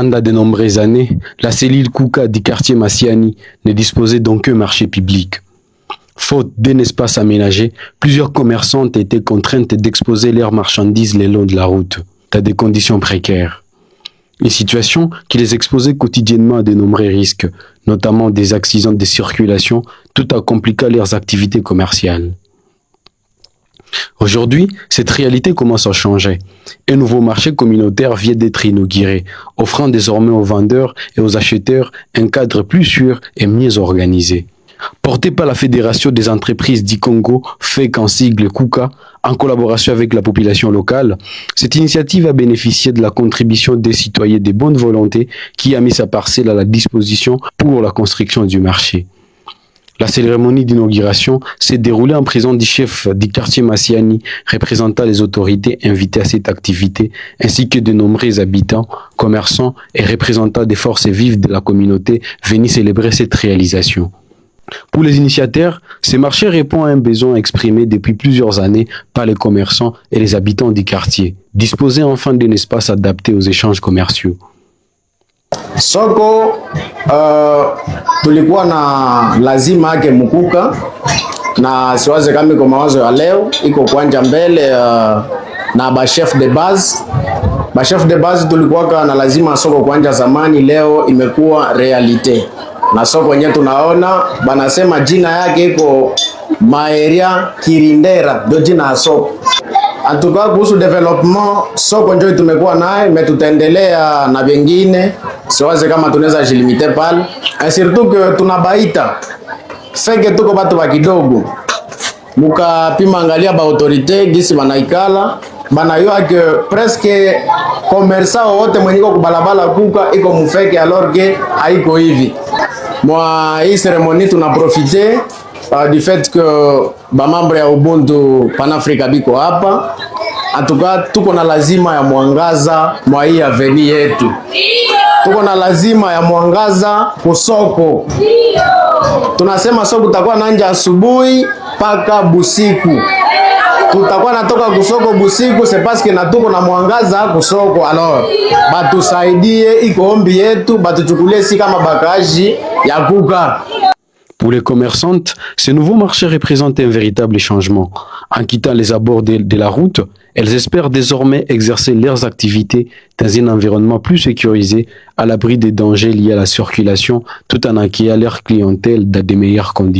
Pendant de nombreuses années, la cellule Kuka du quartier Massiani ne disposait d'aucun marché public. Faute d'un espace aménagé, plusieurs commerçants ont été contraintes d'exposer leurs marchandises le long de la route, dans des conditions précaires. Une situation qui les exposait quotidiennement à de nombreux risques, notamment des accidents de circulation, tout en compliquant leurs activités commerciales. Aujourd'hui, cette réalité commence à changer. Un nouveau marché communautaire vient d'être inauguré, offrant désormais aux vendeurs et aux acheteurs un cadre plus sûr et mieux organisé. Porté par la Fédération des entreprises du Congo, FEC en sigle KUKA, en collaboration avec la population locale, cette initiative a bénéficié de la contribution des citoyens de bonne volonté qui a mis sa parcelle à la disposition pour la construction du marché. La cérémonie d'inauguration s'est déroulée en présence du chef du quartier Massiani, représentant les autorités invitées à cette activité, ainsi que de nombreux habitants, commerçants et représentants des forces vives de la communauté venus célébrer cette réalisation. Pour les initiateurs, ce marché répond à un besoin exprimé depuis plusieurs années par les commerçants et les habitants du quartier, disposer enfin d'un espace adapté aux échanges commerciaux. Soko tulikuwa na lazima yake mkuka na siwaze kama iko mawazo ya leo iko kwanja mbele na ba chef de base tulikuwa na lazima soko kwanja zamani, leo imekuwa realite na soko yenyewe tunaona banasema jina yake iko Maeria Kirindera, ndio jina ya soko. Atuka kuhusu development soko ndio tumekuwa naye, tutaendelea na vingine, siwaze kama tunaweza jilimite pale. Surtout que tunabaita feke tuko batu wa kidogo. Mukapima angalia ba autorite gisi banaikala, banayua que presque commerçant wote mwenye ko kubalabala kuka iko mufeke alors que haiko hivi. Moi hii ceremony tunaprofite du fait que ba membre ya Ubuntu Pan-Africa biko hapa. Atuka tuko na lazima ya mwangaza mwa hii avenue yetu. Tuko na lazima ya mwangaza kusoko. Tunasema soko tutakuwa nanja asubuhi paka busiku. Tutakuwa natoka kusoko busiku, c'est parce que natuko na mwangaza kusoko. Alors batusaidie, iko ombi yetu, batuchukulie si kama bakaji ya kuka. Pour les commerçantes, ce nouveau marché représente un véritable changement. En quittant les abords de la route, elles espèrent désormais exercer leurs activités dans un environnement plus sécurisé, à l'abri des dangers liés à la circulation, tout en accueillant leur clientèle dans de meilleures conditions.